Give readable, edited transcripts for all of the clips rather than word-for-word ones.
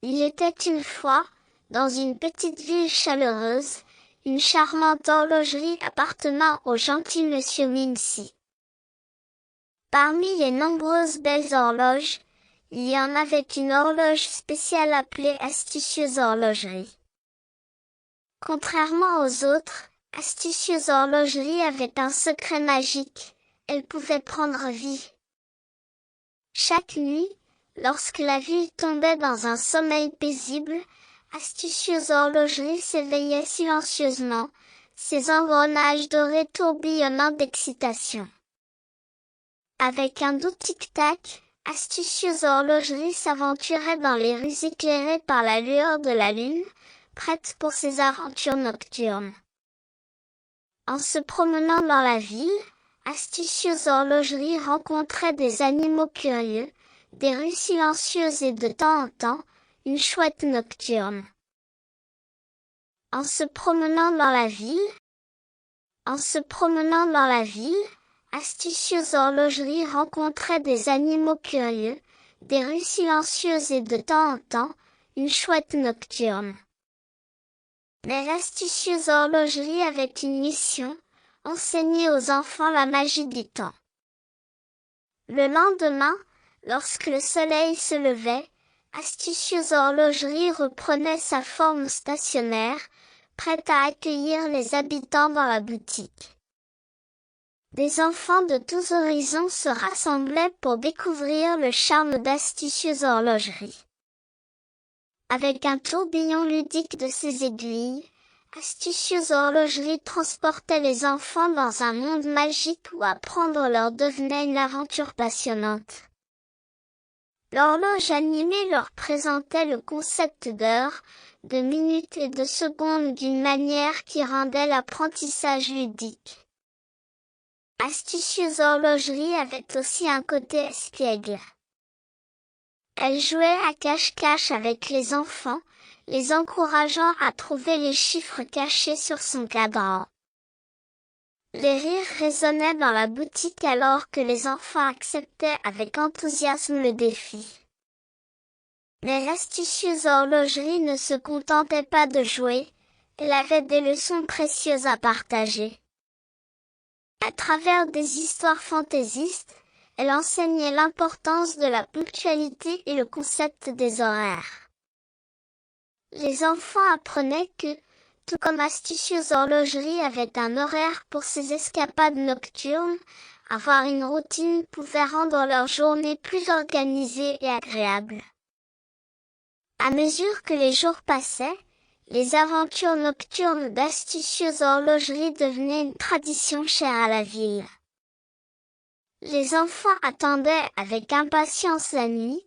Il était une fois, dans une petite ville chaleureuse, une charmante horlogerie appartenant au gentil monsieur Mincy. Parmi les nombreuses belles horloges, il y en avait une horloge spéciale appelée Astucieuse Horlogerie. Contrairement aux autres, Astucieuse Horlogerie avait un secret magique, elle pouvait prendre vie. Chaque nuit, lorsque la ville tombait dans un sommeil paisible, Astucieuse Horlogerie s'éveillait silencieusement, ses engrenages dorés tourbillonnant d'excitation. Avec un doux tic-tac, Astucieuse Horlogerie s'aventurait dans les rues éclairées par la lueur de la lune, prête pour ses aventures nocturnes. En se promenant dans la ville, Astucieuse Horlogerie rencontrait des animaux curieux, des rues silencieuses et de temps en temps, une chouette nocturne. En se promenant dans la ville, Astucieuse Horlogerie rencontrait des animaux curieux, des rues silencieuses et de temps en temps, une chouette nocturne. Mais l'Astucieuse Horlogerie avait une mission, enseigner aux enfants la magie du temps. Le lendemain, lorsque le soleil se levait, Astucieuse Horlogerie reprenait sa forme stationnaire, prête à accueillir les habitants dans la boutique. Des enfants de tous horizons se rassemblaient pour découvrir le charme d'Astucieuse Horlogerie. Avec un tourbillon ludique de ses aiguilles, Astucieuse Horlogerie transportait les enfants dans un monde magique où apprendre leur devenait une aventure passionnante. L'horloge animée leur présentait le concept d'heure, de minutes et de secondes d'une manière qui rendait l'apprentissage ludique. Astucieuse Horlogerie avait aussi un côté espiègle. Elle jouait à cache-cache avec les enfants, les encourageant à trouver les chiffres cachés sur son cadran. Les rires résonnaient dans la boutique alors que les enfants acceptaient avec enthousiasme le défi. Mais l'Astucieuse Horlogerie ne se contentait pas de jouer, elle avait des leçons précieuses à partager. À travers des histoires fantaisistes, elle enseignait l'importance de la ponctualité et le concept des horaires. Les enfants apprenaient que, tout comme Astucieuse Horlogerie avait un horaire pour ses escapades nocturnes, avoir une routine pouvait rendre leur journée plus organisée et agréable. À mesure que les jours passaient, les aventures nocturnes d'Astucieuse Horlogerie devenaient une tradition chère à la ville. Les enfants attendaient avec impatience la nuit,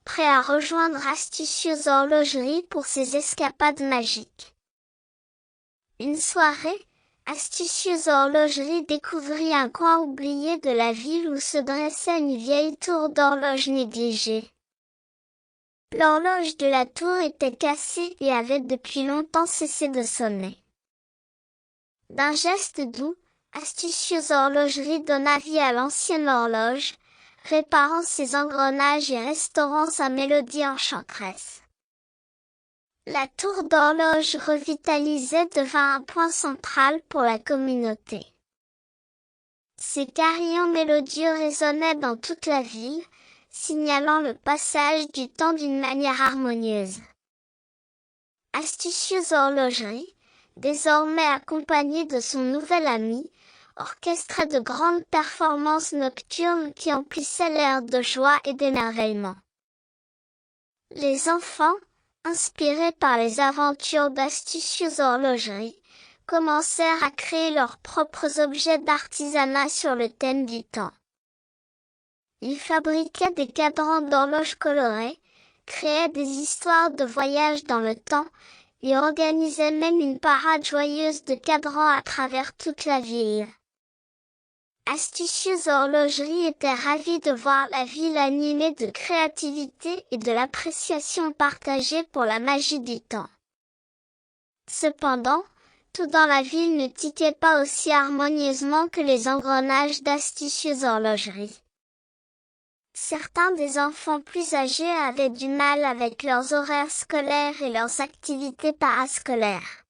prêts à rejoindre Astucieuse Horlogerie pour ses escapades magiques. Une soirée, Astucieuse Horlogerie découvrit un coin oublié de la ville où se dressait une vieille tour d'horloge négligée. L'horloge de la tour était cassée et avait depuis longtemps cessé de sonner. D'un geste doux, Astucieuse Horlogerie donna vie à l'ancienne horloge, réparant ses engrenages et restaurant sa mélodie enchanteresse. La tour d'horloge revitalisée devint un point central pour la communauté. Ses carillons mélodieux résonnaient dans toute la ville, signalant le passage du temps d'une manière harmonieuse. Astucieuse Horlogerie, désormais accompagnée de son nouvel ami, orchestrait de grandes performances nocturnes qui emplissaient l'air de joie et d'émerveillement. Les enfants, inspirés par les aventures d'Astucieuse Horlogerie, commencèrent à créer leurs propres objets d'artisanat sur le thème du temps. Ils fabriquaient des cadrans d'horloges colorés, créaient des histoires de voyage dans le temps, et organisaient même une parade joyeuse de cadrans à travers toute la ville. Astucieuse Horlogerie était ravie de voir la ville animée de créativité et de l'appréciation partagée pour la magie du temps. Cependant, tout dans la ville ne tiquait pas aussi harmonieusement que les engrenages d'Astucieuse Horlogerie. Certains des enfants plus âgés avaient du mal avec leurs horaires scolaires et leurs activités parascolaires.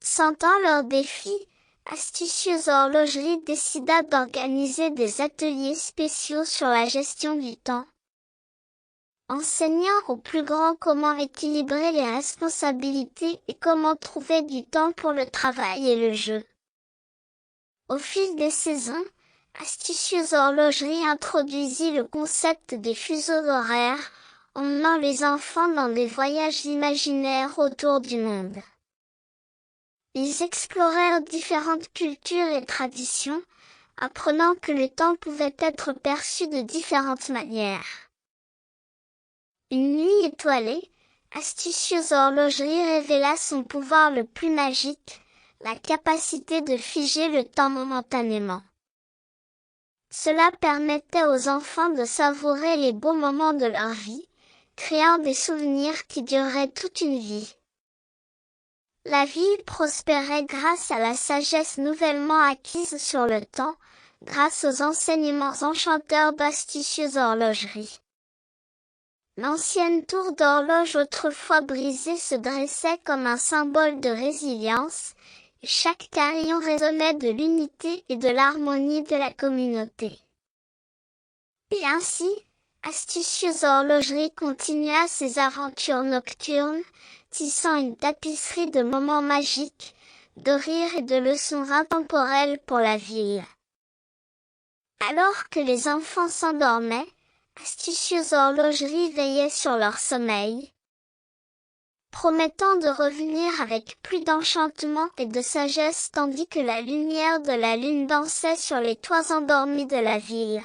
Sentant leurs défis, Astucieuse Horlogerie décida d'organiser des ateliers spéciaux sur la gestion du temps, enseignant aux plus grands comment équilibrer les responsabilités et comment trouver du temps pour le travail et le jeu. Au fil des saisons, Astucieuse Horlogerie introduisit le concept des fuseaux horaires, emmenant les enfants dans des voyages imaginaires autour du monde. Ils explorèrent différentes cultures et traditions, apprenant que le temps pouvait être perçu de différentes manières. Une nuit étoilée, Astucieuse Horlogerie révéla son pouvoir le plus magique, la capacité de figer le temps momentanément. Cela permettait aux enfants de savourer les beaux moments de leur vie, créant des souvenirs qui dureraient toute une vie. La ville prospérait grâce à la sagesse nouvellement acquise sur le temps, grâce aux enseignements enchanteurs d'Astucieuse Horlogerie. L'ancienne tour d'horloge autrefois brisée se dressait comme un symbole de résilience, et chaque carillon résonnait de l'unité et de l'harmonie de la communauté. Et ainsi, Astucieuse Horlogerie continua ses aventures nocturnes, tissant une tapisserie de moments magiques, de rires et de leçons intemporelles pour la ville. Alors que les enfants s'endormaient, Astucieuse Horlogerie veillait sur leur sommeil, promettant de revenir avec plus d'enchantement et de sagesse tandis que la lumière de la lune dansait sur les toits endormis de la ville.